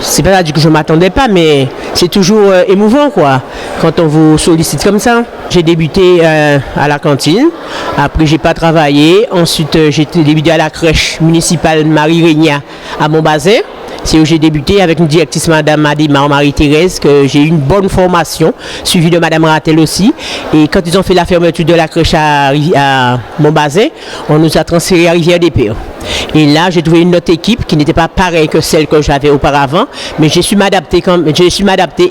C'est pas dire que je m'attendais pas, mais c'est toujours émouvant quoi, quand on vous sollicite comme ça. J'ai débuté à la cantine, après j'ai pas travaillé, ensuite j'ai débuté à la crèche municipale Marie-Régna à Montbazin. C'est où j'ai débuté avec une directrice Madame Adima Marie-Thérèse, que j'ai eu une bonne formation, suivie de Madame Ratel aussi. Et quand ils ont fait la fermeture de la crèche à Montbazin, on nous a transféré à Rivière-des-Pères. Et là, j'ai trouvé une autre équipe qui n'était pas pareille que celle que j'avais auparavant, mais j'ai su m'adapter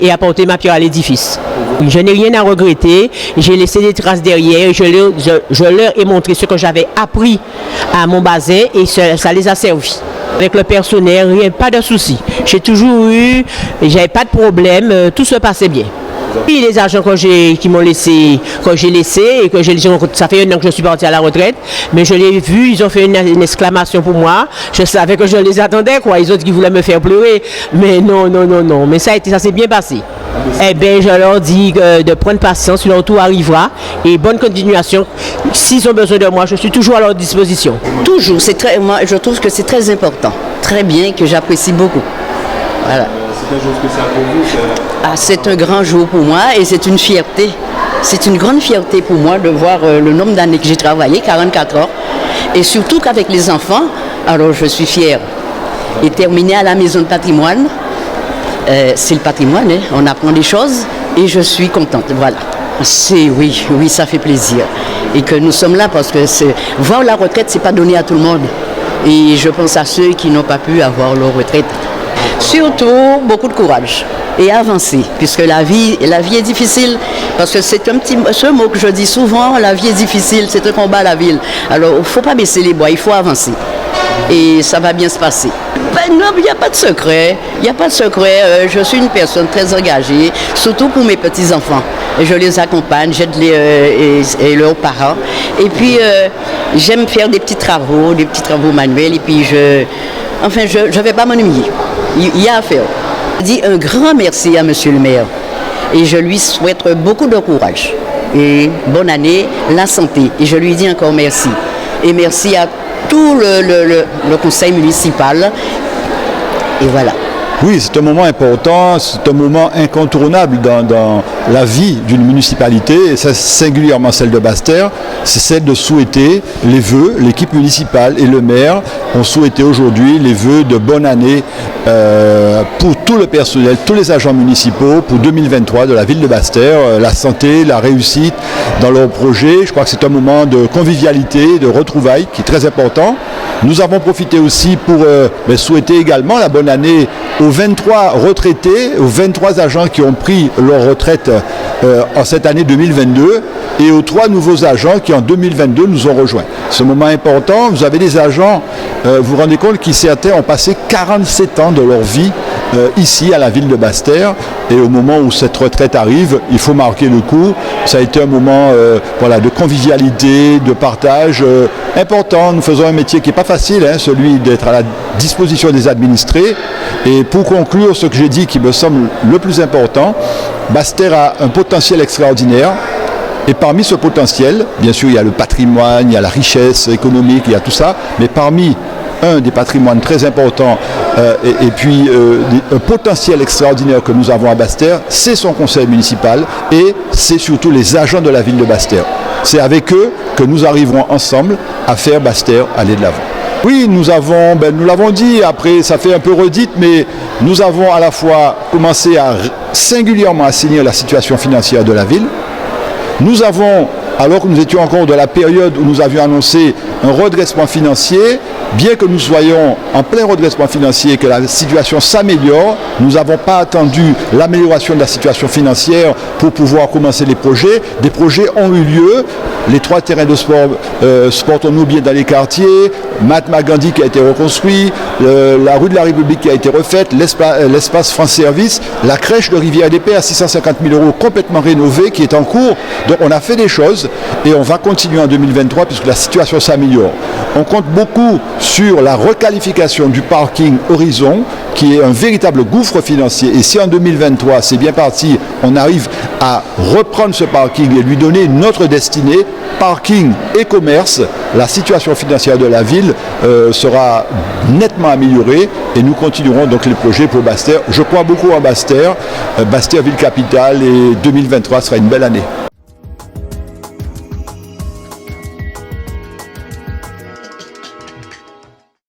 et apporter ma pierre à l'édifice. Je n'ai rien à regretter, j'ai laissé des traces derrière, je leur ai montré ce que j'avais appris à Montbazin et ça les a servis. Avec le personnel, rien, pas de souci. J'ai toujours eu, j'avais pas de problème, tout se passait bien. Et les agents qui m'ont laissé, que j'ai laissé et que ça fait un an que je suis parti à la retraite, mais je l'ai vu, ils ont fait une exclamation pour moi. Je savais que je les attendais, quoi. Ils ont dit qu'ils voulaient me faire pleurer, mais non. Mais ça s'est bien passé. Eh bien, je leur dis de prendre patience, leur tour arrivera et bonne continuation. S'ils ont besoin de moi, je suis toujours à leur disposition. Toujours, moi, je trouve que c'est très important, très bien, que j'apprécie beaucoup. Voilà. C'est un jour spécial pour vous? C'est un grand jour pour moi et c'est une fierté. C'est une grande fierté pour moi de voir le nombre d'années que j'ai travaillé, 44 heures, et surtout qu'avec les enfants, alors je suis fière. Et terminer à la maison de patrimoine, c'est le patrimoine, hein, on apprend des choses et je suis contente, voilà. Oui, ça fait plaisir. Et que nous sommes là parce que voir la retraite, c'est pas donné à tout le monde. Et je pense à ceux qui n'ont pas pu avoir leur retraite. Surtout, beaucoup de courage et avancer, puisque la vie est difficile, parce que c'est ce mot que je dis souvent, la vie est difficile, c'est un combat à la ville. Alors, il ne faut pas baisser les bras, il faut avancer. Et ça va bien se passer. Non, il n'y a pas de secret. Je suis une personne très engagée, surtout pour mes petits-enfants. Je les accompagne, j'aide et leurs parents. Et puis, j'aime faire des petits travaux manuels. Et puis, je ne vais pas m'ennuyer. Il y a à faire. Je dis un grand merci à Monsieur le maire. Et je lui souhaite beaucoup de courage. Et bonne année, la santé. Et je lui dis encore merci. Et merci à tout le conseil municipal. Et voilà. Oui, c'est un moment important, c'est un moment incontournable dans la vie d'une municipalité, et ça, singulièrement celle de Basse-Terre, c'est celle de souhaiter les vœux. L'équipe municipale et le maire ont souhaité aujourd'hui les vœux de bonne année pour tout le personnel, tous les agents municipaux pour 2023 de la ville de Basse-Terre, la santé, la réussite dans leurs projets. Je crois que c'est un moment de convivialité, de retrouvailles qui est très important. Nous avons profité aussi pour souhaiter également la bonne année aux 23 retraités, aux 23 agents qui ont pris leur retraite en cette année 2022 et aux 3 nouveaux agents qui en 2022 nous ont rejoints. Ce moment important, vous avez des agents, vous vous rendez compte qui certains ont passé 47 ans de leur vie ici à la ville de Basse-Terre, et au moment où cette retraite arrive, il faut marquer le coup. Ça a été un moment de convivialité, de partage important. Nous faisons un métier qui n'est pas facile, celui d'être à la disposition des administrés. Et pour conclure, ce que j'ai dit qui me semble le plus important, Basse-Terre a un potentiel extraordinaire. Et parmi ce potentiel, bien sûr, il y a le patrimoine, il y a la richesse économique, il y a tout ça, mais parmi un des patrimoines très importants et puis un potentiel extraordinaire que nous avons à Basse-Terre, c'est son conseil municipal et c'est surtout les agents de la ville de Basse-Terre. C'est avec eux que nous arriverons ensemble à faire Basse-Terre aller de l'avant. Oui, nous l'avons dit, après ça fait un peu redite, mais nous avons à la fois commencé à singulièrement assainir la situation financière de la ville. Nous avons, alors que nous étions encore dans la période où nous avions annoncé un redressement financier, bien que nous soyons en plein redressement financier et que la situation s'améliore, nous n'avons pas attendu l'amélioration de la situation financière pour pouvoir commencer les projets. Des projets ont eu lieu. Les 3 terrains de sport, Sportons-nous bien dans les quartiers, Mahatma Gandhi qui a été reconstruit, la rue de la République qui a été refaite, l'espace France Service, la crèche de Rivière-des-Pères à 650 000 € complètement rénovée qui est en cours. Donc on a fait des choses et on va continuer en 2023 puisque la situation s'améliore. On compte beaucoup sur la requalification du parking Horizon qui est un véritable gouffre financier. Et si en 2023 c'est bien parti, on arrive à reprendre ce parking et lui donner une autre destinée, parking et commerce, la situation financière de la ville sera nettement améliorée et nous continuerons donc les projets pour Basse-Terre. Je crois beaucoup en Basse-Terre, Basse-Terre ville capitale, et 2023 sera une belle année.